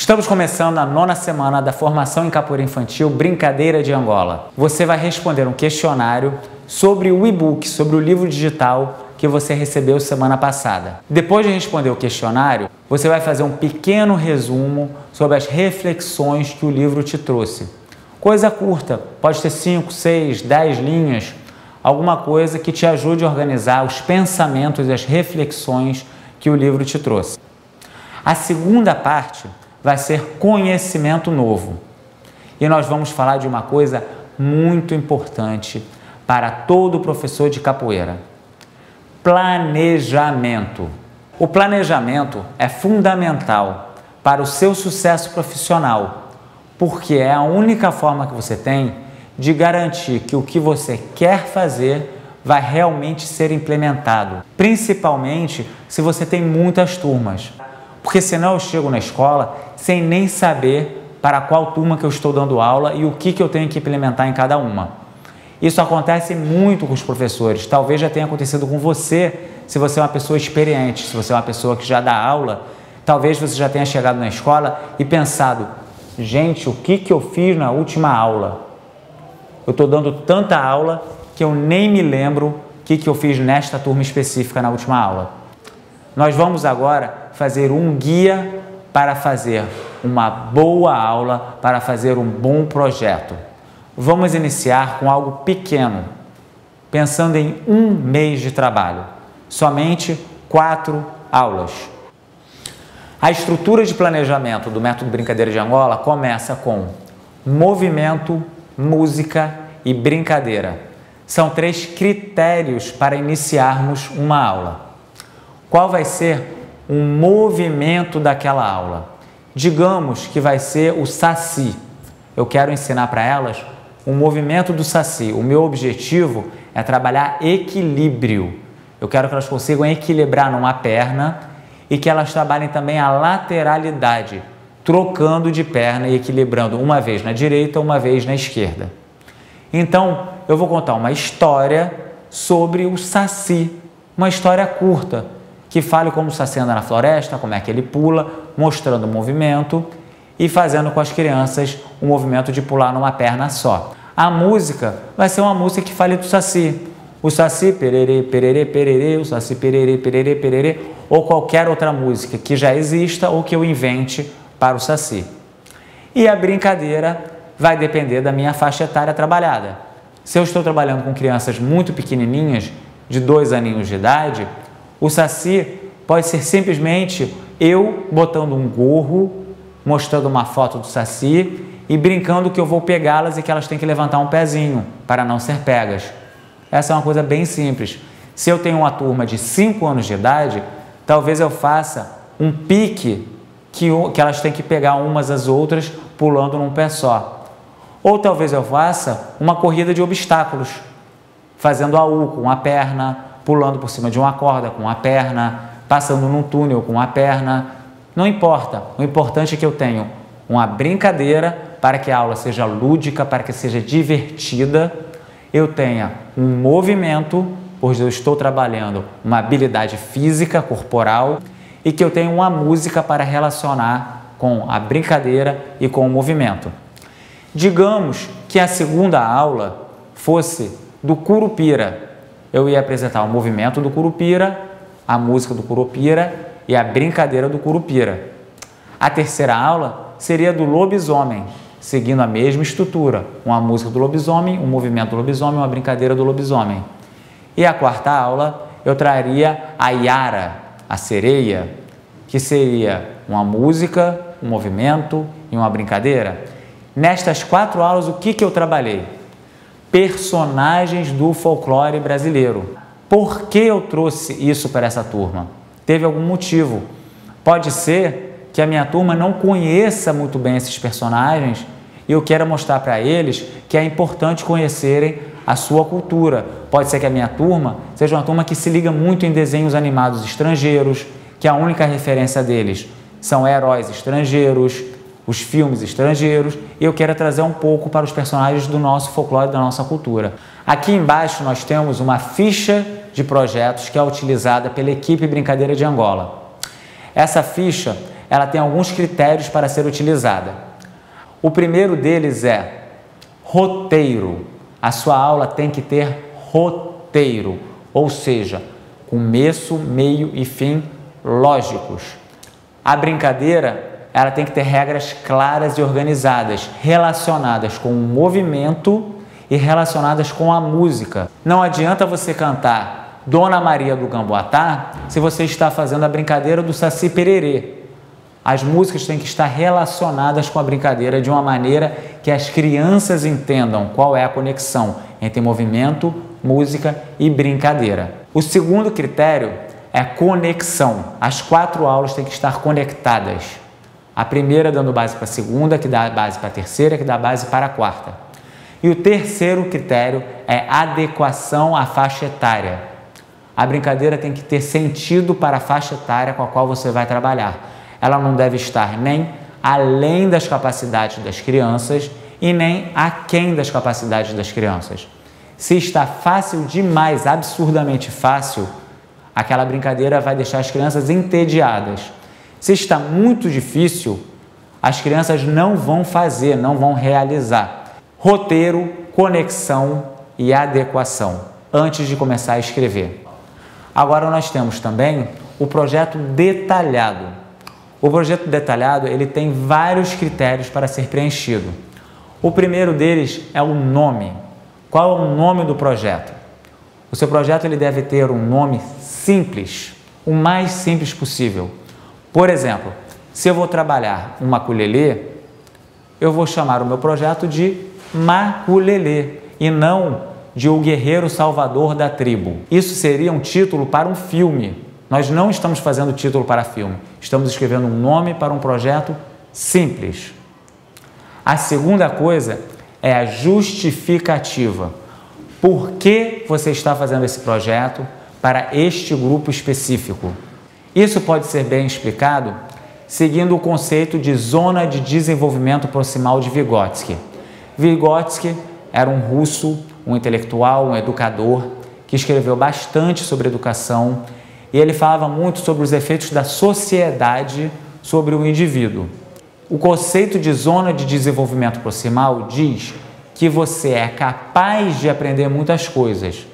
Estamos começando a 9ª semana da formação em capoeira infantil Brincadeira de Angola. Você vai responder um questionário sobre o e-book, sobre o livro digital que você recebeu semana passada. Depois de responder o questionário, você vai fazer um pequeno resumo sobre as reflexões que o livro te trouxe. Coisa curta, pode ter 5, 6, 10 linhas, alguma coisa que te ajude a organizar os pensamentos e as reflexões que o livro te trouxe. A segunda parte vai ser conhecimento novo. E nós vamos falar de uma coisa muito importante para todo professor de capoeira: planejamento. O planejamento é fundamental para o seu sucesso profissional, porque é a única forma que você tem de garantir que o que você quer fazer vai realmente ser implementado, principalmente se você tem muitas turmas. Porque senão eu chego na escola sem nem saber para qual turma que eu estou dando aula e o que eu tenho que implementar em cada uma. Isso acontece muito com os professores, talvez já tenha acontecido com você, se você é uma pessoa experiente, se você é uma pessoa que já dá aula, talvez você já tenha chegado na escola e pensado: gente, o que eu fiz na última aula? Eu estou dando tanta aula que eu nem me lembro o que eu fiz nesta turma específica na última aula. Nós vamos agora fazer um guia para fazer uma boa aula, para fazer um bom projeto. Vamos iniciar com algo pequeno, pensando em 1 mês de trabalho, somente 4 aulas. A estrutura de planejamento do método Brincadeira de Angola começa com movimento, música e brincadeira. São 3 critérios para iniciarmos uma aula. Qual vai ser um movimento daquela aula? Digamos que vai ser o saci. Eu quero ensinar para elas o movimento do saci. O meu objetivo é trabalhar equilíbrio. Eu quero que elas consigam equilibrar numa perna e que elas trabalhem também a lateralidade, trocando de perna e equilibrando uma vez na direita, uma vez na esquerda. Então, eu vou contar uma história sobre o saci, uma história curta, que fale como o saci anda na floresta, como é que ele pula, mostrando o movimento e fazendo com as crianças o movimento de pular numa perna só. A música vai ser uma música que fale do saci. O saci pererê, pererê, pererê, o saci pererê, pererê, pererê, ou qualquer outra música que já exista ou que eu invente para o saci. E a brincadeira vai depender da minha faixa etária trabalhada. Se eu estou trabalhando com crianças muito pequenininhas, de 2 aninhos de idade, o saci pode ser simplesmente eu botando um gorro, mostrando uma foto do saci e brincando que eu vou pegá-las e que elas têm que levantar um pezinho para não ser pegas. Essa é uma coisa bem simples. Se eu tenho uma turma de 5 anos de idade, talvez eu faça um pique que elas têm que pegar umas às outras pulando num pé só. Ou talvez eu faça uma corrida de obstáculos, fazendo AU com a perna, pulando por cima de uma corda com a perna, passando num túnel com a perna. Não importa, o importante é que eu tenho uma brincadeira para que a aula seja lúdica, para que seja divertida, eu tenha um movimento, pois eu estou trabalhando uma habilidade física, corporal, e que eu tenha uma música para relacionar com a brincadeira e com o movimento. Digamos que a segunda aula fosse do Curupira. Eu ia apresentar o movimento do Curupira, a música do Curupira e a brincadeira do Curupira. A terceira aula seria do lobisomem, seguindo a mesma estrutura, uma música do lobisomem, um movimento do lobisomem, uma brincadeira do lobisomem. E a quarta aula eu traria a Yara, a sereia, que seria uma música, um movimento e uma brincadeira. Nestas 4 aulas, o que eu trabalhei? Personagens do folclore brasileiro. Por que eu trouxe isso para essa turma? Teve algum motivo. Pode ser que a minha turma não conheça muito bem esses personagens e eu quero mostrar para eles que é importante conhecerem a sua cultura. Pode ser que a minha turma seja uma turma que se liga muito em desenhos animados estrangeiros, que a única referência deles são heróis estrangeiros, os filmes estrangeiros, e eu quero trazer um pouco para os personagens do nosso folclore, da nossa cultura. Aqui embaixo nós temos uma ficha de projetos que é utilizada pela equipe Brincadeira de Angola. Essa ficha ela tem alguns critérios para ser utilizada. O primeiro deles é roteiro. A sua aula tem que ter roteiro, ou seja, começo, meio e fim lógicos. A brincadeira, ela tem que ter regras claras e organizadas, relacionadas com o movimento e relacionadas com a música. Não adianta você cantar Dona Maria do Gamboatá se você está fazendo a brincadeira do Saci Pererê. As músicas têm que estar relacionadas com a brincadeira de uma maneira que as crianças entendam qual é a conexão entre movimento, música e brincadeira. O segundo critério é conexão. As 4 aulas têm que estar conectadas. A primeira dando base para a segunda, que dá base para a terceira, que dá base para a quarta. E o terceiro critério é adequação à faixa etária. A brincadeira tem que ter sentido para a faixa etária com a qual você vai trabalhar. Ela não deve estar nem além das capacidades das crianças e nem aquém das capacidades das crianças. Se está fácil demais, absurdamente fácil, aquela brincadeira vai deixar as crianças entediadas. Se está muito difícil, as crianças não vão fazer, não vão realizar. Roteiro, conexão e adequação, antes de começar a escrever. Agora nós temos também o projeto detalhado. O projeto detalhado, ele tem vários critérios para ser preenchido. O primeiro deles é o nome. Qual é o nome do projeto? O seu projeto ele deve ter um nome simples, o mais simples possível. Por exemplo, se eu vou trabalhar um maculelê, eu vou chamar o meu projeto de Maculelê e não de O Guerreiro Salvador da Tribo. Isso seria um título para um filme. Nós não estamos fazendo título para filme, estamos escrevendo um nome para um projeto simples. A segunda coisa é a justificativa. Por que você está fazendo esse projeto para este grupo específico? Isso pode ser bem explicado seguindo o conceito de zona de desenvolvimento proximal de Vygotsky. Vygotsky era um russo, um intelectual, um educador, que escreveu bastante sobre educação e ele falava muito sobre os efeitos da sociedade sobre o indivíduo. O conceito de zona de desenvolvimento proximal diz que você é capaz de aprender muitas coisas,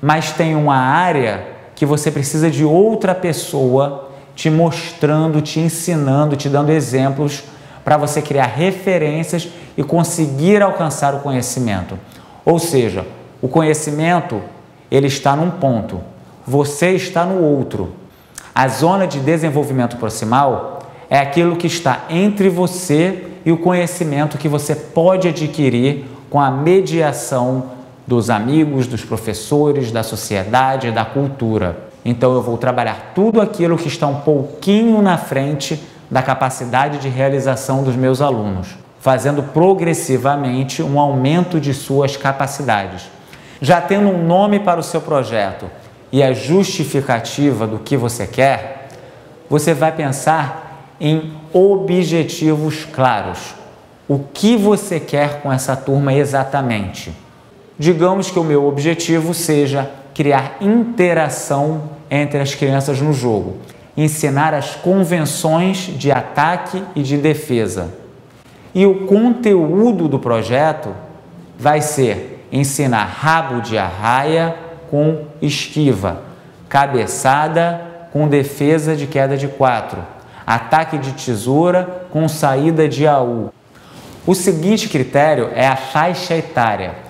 mas tem uma área que você precisa de outra pessoa te mostrando, te ensinando, te dando exemplos para você criar referências e conseguir alcançar o conhecimento. Ou seja, o conhecimento ele está num ponto, você está no outro. A zona de desenvolvimento proximal é aquilo que está entre você e o conhecimento que você pode adquirir com a mediação dos amigos, dos professores, da sociedade, da cultura. Então eu vou trabalhar tudo aquilo que está um pouquinho na frente da capacidade de realização dos meus alunos, fazendo progressivamente um aumento de suas capacidades. Já tendo um nome para o seu projeto e a justificativa do que você quer, você vai pensar em objetivos claros. O que você quer com essa turma exatamente? Digamos que o meu objetivo seja criar interação entre as crianças no jogo, ensinar as convenções de ataque e de defesa. E o conteúdo do projeto vai ser ensinar rabo de arraia com esquiva, cabeçada com defesa de queda de 4, ataque de tesoura com saída de AU. O seguinte critério é a faixa etária.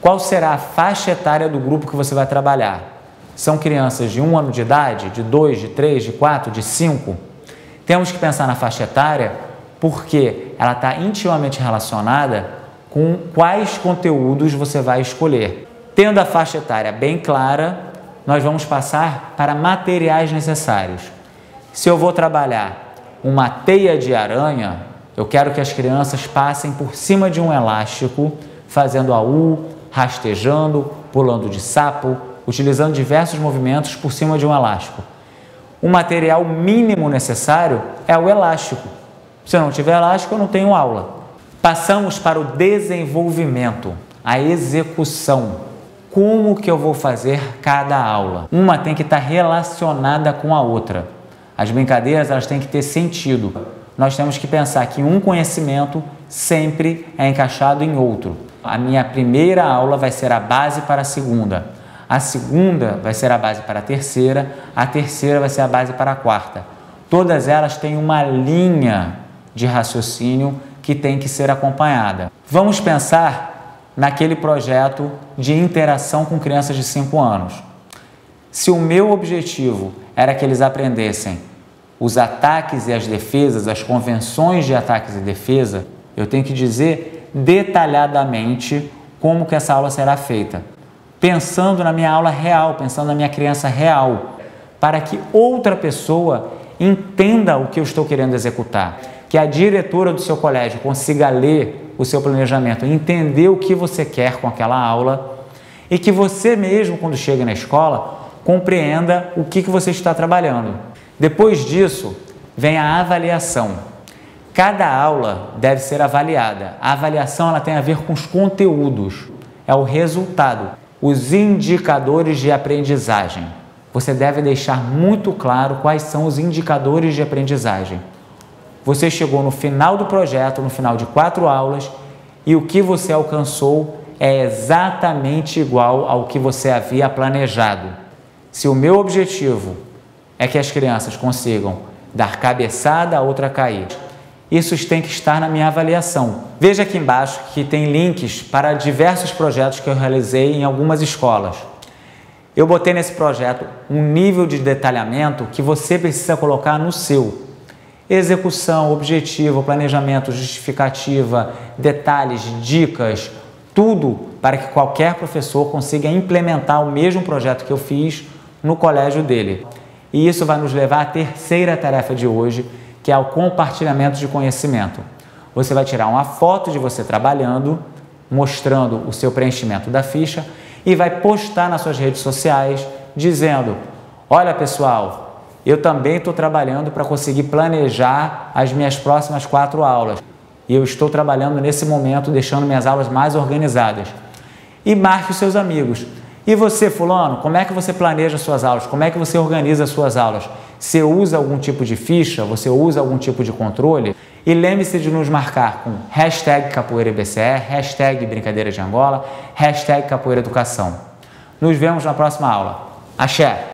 Qual será a faixa etária do grupo que você vai trabalhar? São crianças de 1 ano de idade, de 2, de 3, de 4, de 5? Temos que pensar na faixa etária porque ela está intimamente relacionada com quais conteúdos você vai escolher. Tendo a faixa etária bem clara, nós vamos passar para materiais necessários. Se eu vou trabalhar uma teia de aranha, eu quero que as crianças passem por cima de um elástico, fazendo AU, rastejando, pulando de sapo, utilizando diversos movimentos por cima de um elástico. O material mínimo necessário é o elástico. Se eu não tiver elástico, eu não tenho aula. Passamos para o desenvolvimento, a execução. Como que eu vou fazer cada aula? Uma tem que estar relacionada com a outra. As brincadeiras, elas têm que ter sentido. Nós temos que pensar que um conhecimento sempre é encaixado em outro. A minha primeira aula vai ser a base para a segunda vai ser a base para a terceira vai ser a base para a quarta. Todas elas têm uma linha de raciocínio que tem que ser acompanhada. Vamos pensar naquele projeto de interação com crianças de 5 anos. Se o meu objetivo era que eles aprendessem os ataques e as defesas, as convenções de ataques e defesa, eu tenho que dizer detalhadamente como que essa aula será feita, pensando na minha aula real, pensando na minha criança real, para que outra pessoa entenda o que eu estou querendo executar, que a diretora do seu colégio consiga ler o seu planejamento, entender o que você quer com aquela aula e que você mesmo, quando chega na escola, compreenda o que você está trabalhando. Depois disso, vem a avaliação. Cada aula deve ser avaliada. A avaliação ela tem a ver com os conteúdos, é o resultado, os indicadores de aprendizagem. Você deve deixar muito claro quais são os indicadores de aprendizagem. Você chegou no final do projeto, no final de 4 aulas, e o que você alcançou é exatamente igual ao que você havia planejado. Se o meu objetivo é que as crianças consigam dar cabeçada, a outra cair, isso tem que estar na minha avaliação. Veja aqui embaixo que tem links para diversos projetos que eu realizei em algumas escolas. Eu botei nesse projeto um nível de detalhamento que você precisa colocar no seu. Execução, objetivo, planejamento, justificativa, detalhes, dicas, tudo para que qualquer professor consiga implementar o mesmo projeto que eu fiz no colégio dele. E isso vai nos levar à terceira tarefa de hoje, que é o compartilhamento de conhecimento. Você vai tirar uma foto de você trabalhando, mostrando o seu preenchimento da ficha e vai postar nas suas redes sociais dizendo: olha pessoal, eu também estou trabalhando para conseguir planejar as minhas próximas 4 aulas. E eu estou trabalhando nesse momento, deixando minhas aulas mais organizadas. E marque os seus amigos. E você, fulano, como é que você planeja suas aulas? Como é que você organiza suas aulas? Você usa algum tipo de ficha? Você usa algum tipo de controle? E lembre-se de nos marcar com #CapoeiraBCE, #Brincadeira de Angola, #Capoeira Educação. Nos vemos na próxima aula. Axé!